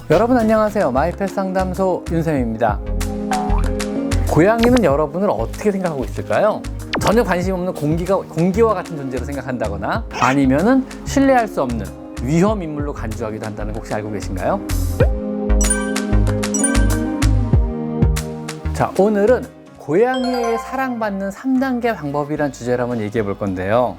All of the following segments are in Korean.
여러분 안녕하세요. 마이펫 상담소 윤쌤입니다. 고양이는 여러분을 어떻게 생각하고 있을까요? 전혀 관심 없는 공기와 같은 존재로 생각한다거나 아니면은 신뢰할 수 없는 위험 인물로 간주하기도 한다는 거 혹시 알고 계신가요? 자, 오늘은 고양이에게 사랑받는 3단계 방법이란 주제로 한번 얘기해 볼 건데요.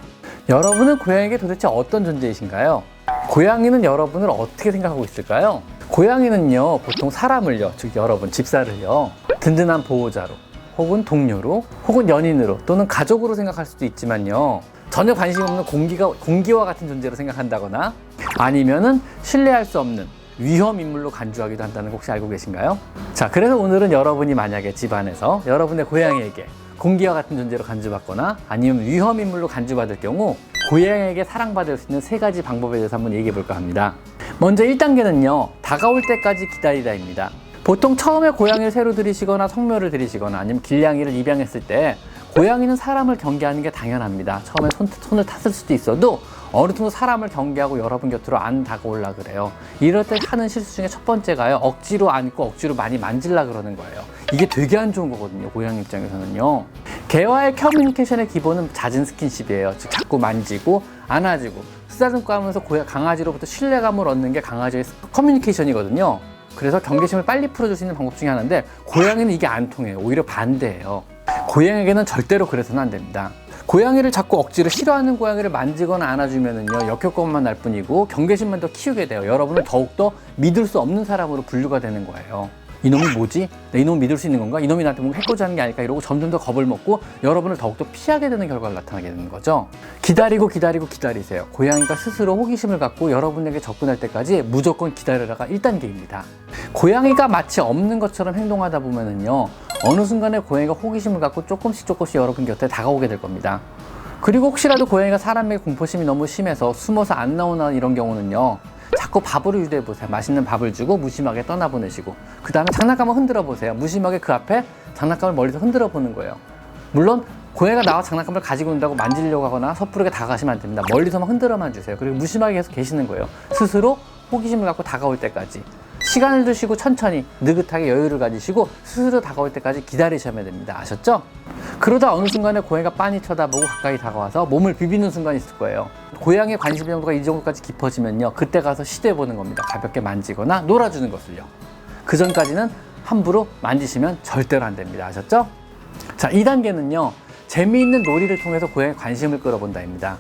여러분은 고양이에게 도대체 어떤 존재이신가요? 고양이는 여러분을 어떻게 생각하고 있을까요? 고양이는요, 보통 사람을요, 즉 여러분, 집사를요, 든든한 보호자로, 혹은 동료로, 혹은 연인으로, 또는 가족으로 생각할 수도 있지만요, 전혀 관심 없는 공기와 같은 존재로 생각한다거나 아니면은 신뢰할 수 없는 위험 인물로 간주하기도 한다는 거 혹시 알고 계신가요? 자, 그래서 오늘은 여러분이 만약에 집안에서 여러분의 고양이에게 공기와 같은 존재로 간주받거나 아니면 위험 인물로 간주받을 경우 고양이에게 사랑받을 수 있는 3가지 방법에 대해서 한번 얘기해 볼까 합니다. 먼저 1단계는요, 다가올 때까지 기다리다입니다. 보통 처음에 고양이를 새로 들이시거나 성묘를 들이시거나 아니면 길냥이를 입양했을 때 고양이는 사람을 경계하는 게 당연합니다. 처음에 손을 탔을 수도 있어도 어느 정도 사람을 경계하고 여러분 곁으로 안 다가오려 그래요. 이럴 때 하는 실수 중에 첫 번째가요, 억지로 안고 억지로 많이 만질라 그러는 거예요. 이게 되게 안 좋은 거거든요, 고양이 입장에서는요. 개와의 커뮤니케이션의 기본은 잦은 스킨십이에요. 즉 자꾸 만지고 안아주고 쓰다듬고 하면서 강아지로부터 신뢰감을 얻는 게 강아지의 커뮤니케이션이거든요. 그래서 경계심을 빨리 풀어줄 수 있는 방법 중에 하나인데 고양이는 이게 안 통해요. 오히려 반대예요. 고양이에게는 절대로 그래서는 안 됩니다. 고양이를 자꾸 억지로 싫어하는 고양이를 만지거나 안아주면은요, 역효과만 날 뿐이고 경계심만 더 키우게 돼요. 여러분을 더욱더 믿을 수 없는 사람으로 분류가 되는 거예요. 이놈이 뭐지? 이놈을 믿을 수 있는 건가? 이놈이 나한테 뭔가 해코지 하는 게 아닐까? 이러고 점점 더 겁을 먹고 여러분을 더욱더 피하게 되는 결과가 나타나게 되는 거죠. 기다리세요. 고양이가 스스로 호기심을 갖고 여러분에게 접근할 때까지 무조건 기다리라가 1단계입니다. 고양이가 마치 없는 것처럼 행동하다 보면은요, 어느 순간에 고양이가 호기심을 갖고 조금씩 여러분 곁에 다가오게 될 겁니다. 그리고 혹시라도 고양이가 사람에게 공포심이 너무 심해서 숨어서 안 나오는 이런 경우는요, 자꾸 밥으로 유도해 보세요. 맛있는 밥을 주고 무심하게 떠나보내시고, 그 다음에 장난감을 흔들어 보세요. 무심하게 그 앞에 장난감을 멀리서 흔들어 보는 거예요. 물론 고양이가 나와 장난감을 가지고 온다고 만지려고 하거나 섣부르게 다가가시면 안 됩니다. 멀리서만 흔들어만 주세요. 그리고 무심하게 계속 계시는 거예요. 스스로 호기심을 갖고 다가올 때까지 시간을 두시고 천천히 느긋하게 여유를 가지시고 스스로 다가올 때까지 기다리셔야 됩니다. 아셨죠? 그러다 어느 순간에 고양이가 빤히 쳐다보고 가까이 다가와서 몸을 비비는 순간이 있을 거예요. 고양이의 관심 정도가 이 정도까지 깊어지면요, 그때 가서 시도해보는 겁니다. 가볍게 만지거나 놀아주는 것을요. 그 전까지는 함부로 만지시면 절대로 안 됩니다. 아셨죠? 자, 2단계는요, 재미있는 놀이를 통해서 고양이의 관심을 끌어본다입니다.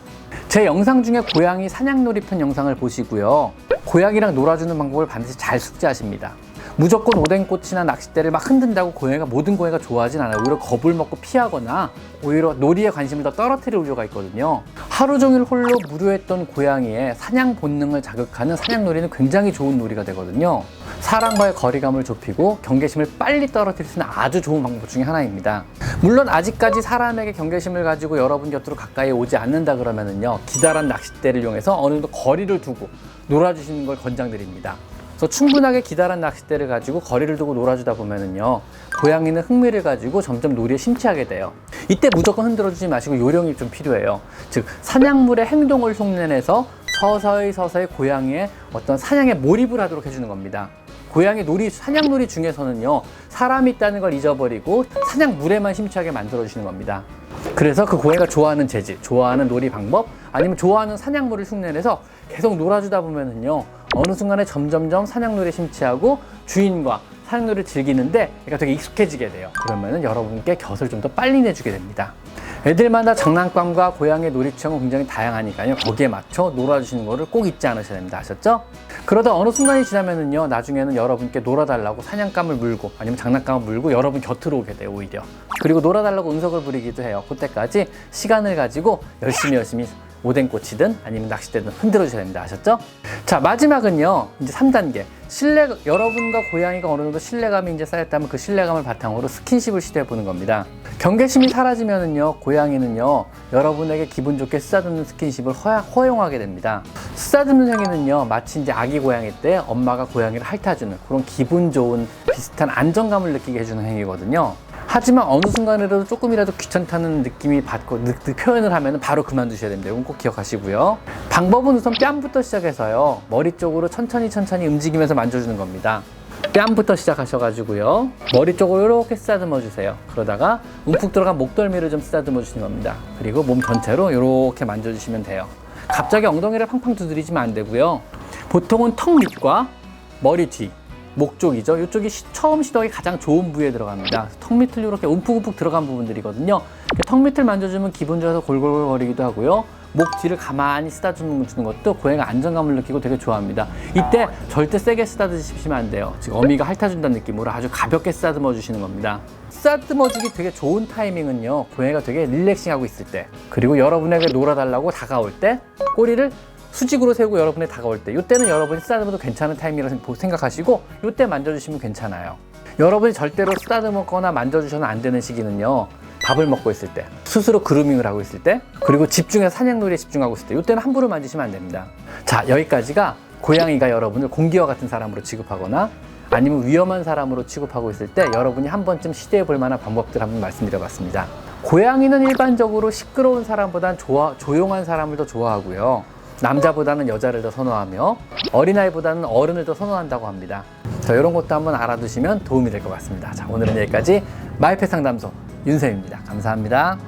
제 영상 중에 고양이 사냥놀이 편 영상을 보시고요, 고양이랑 놀아주는 방법을 반드시 잘 숙지하십니다. 무조건 오뎅꽃이나 낚싯대를 막 흔든다고 모든 고양이가 좋아하진 않아요. 오히려 겁을 먹고 피하거나 오히려 놀이에 관심을 더 떨어뜨릴 우려가 있거든요. 하루 종일 홀로 무료했던 고양이의 사냥 본능을 자극하는 사냥놀이는 굉장히 좋은 놀이가 되거든요. 사람과의 거리감을 좁히고 경계심을 빨리 떨어뜨릴 수 있는 아주 좋은 방법 중에 하나입니다. 물론 아직까지 사람에게 경계심을 가지고 여러분 곁으로 가까이 오지 않는다 그러면은요, 기다란 낚싯대를 이용해서 어느 정도 거리를 두고 놀아주시는 걸 권장드립니다. 그래서 충분하게 기다란 낚싯대를 가지고 거리를 두고 놀아주다 보면은요, 고양이는 흥미를 가지고 점점 놀이에 심취하게 돼요. 이때 무조건 흔들어주지 마시고 요령이 좀 필요해요. 즉, 사냥물의 행동을 흉내내서 서서히 고양이의 어떤 사냥에 몰입을 하도록 해주는 겁니다. 고양이 사냥놀이 중에서는요, 사람이 있다는 걸 잊어버리고 사냥물에만 심취하게 만들어주시는 겁니다. 그래서 그 고양이가 좋아하는 재질, 좋아하는 놀이 방법, 아니면 좋아하는 사냥물을 흉내내서 계속 놀아주다 보면은요, 어느 순간에 점점점 사냥놀이에 심취하고 주인과 사냥놀이를 즐기는데 얘가 되게 익숙해지게 돼요. 그러면은 여러분께 곁을 좀 더 빨리 내주게 됩니다. 애들마다 장난감과 고양이의 놀이 취향은 굉장히 다양하니까요, 거기에 맞춰 놀아주시는 거를 꼭 잊지 않으셔야 됩니다. 아셨죠? 그러다 어느 순간이 지나면은요, 나중에는 여러분께 놀아달라고 사냥감을 물고 아니면 장난감을 물고 여러분 곁으로 오게 돼요, 오히려. 그리고 놀아달라고 은석을 부리기도 해요. 그때까지 시간을 가지고 열심히 오뎅꽃이든 아니면 낚싯대든 흔들어 주셔야 됩니다. 아셨죠? 자, 마지막은요, 이제 3단계. 여러분과 고양이가 어느 정도 신뢰감이 이제 쌓였다면 그 신뢰감을 바탕으로 스킨십을 시도해 보는 겁니다. 경계심이 사라지면은요, 고양이는요, 여러분에게 기분 좋게 쓰다듬는 스킨십을 허용하게 됩니다. 쓰다듬는 행위는요, 마치 이제 아기 고양이 때 엄마가 고양이를 핥아주는 그런 기분 좋은 비슷한 안정감을 느끼게 해주는 행위거든요. 하지만 어느 순간이라도 조금이라도 귀찮다는 느낌이 받고 표현을 하면 바로 그만두셔야 됩니다. 이건 꼭 기억하시고요. 방법은 우선 뺨부터 시작해서요. 머리 쪽으로 천천히 움직이면서 만져주는 겁니다. 뺨부터 시작하셔가지고요. 머리 쪽으로 이렇게 쓰다듬어 주세요. 그러다가 움푹 들어간 목덜미를 좀 쓰다듬어 주시는 겁니다. 그리고 몸 전체로 이렇게 만져주시면 돼요. 갑자기 엉덩이를 팡팡 두드리시면 안 되고요. 보통은 턱 밑과 머리 뒤, 목 쪽이죠. 이쪽이 처음 시도하기 가장 좋은 부위에 들어갑니다. 턱 밑을 이렇게 움푹움푹 들어간 부분들이거든요. 턱 밑을 만져주면 기분 좋아서 골골거리기도 하고요. 목 뒤를 가만히 쓰다주는 것도 고양이가 안정감을 느끼고 되게 좋아합니다. 이때 절대 세게 쓰다듬으시면 안 돼요. 지금 어미가 핥아준다는 느낌으로 아주 가볍게 쓰다듬어 주시는 겁니다. 쓰다듬어주기 되게 좋은 타이밍은요, 고양이가 되게 릴렉싱하고 있을 때, 그리고 여러분에게 놀아달라고 다가올 때, 꼬리를 수직으로 세우고 여러분에게 다가올 때, 이때는 여러분이 쓰다듬어도 괜찮은 타이밍이라고 생각하시고 이때 만져주시면 괜찮아요. 여러분이 절대로 쓰다듬거나 만져주셔는 안 되는 시기는요, 밥을 먹고 있을 때, 스스로 그루밍을 하고 있을 때, 그리고 집중해서 사냥놀이에 집중하고 있을 때, 이때는 함부로 만지시면 안 됩니다. 자, 여기까지가 고양이가 여러분을 공기와 같은 사람으로 취급하거나 아니면 위험한 사람으로 취급하고 있을 때 여러분이 한 번쯤 시도해 볼 만한 방법들 한번 말씀드려 봤습니다. 고양이는 일반적으로 시끄러운 사람보단 조용한 사람을 더 좋아하고요. 남자보다는 여자를 더 선호하며 어린아이보다는 어른을 더 선호한다고 합니다. 자, 이런 것도 한번 알아두시면 도움이 될 것 같습니다. 자, 오늘은 여기까지 마이펫 상담소 윤쌤입니다. 감사합니다.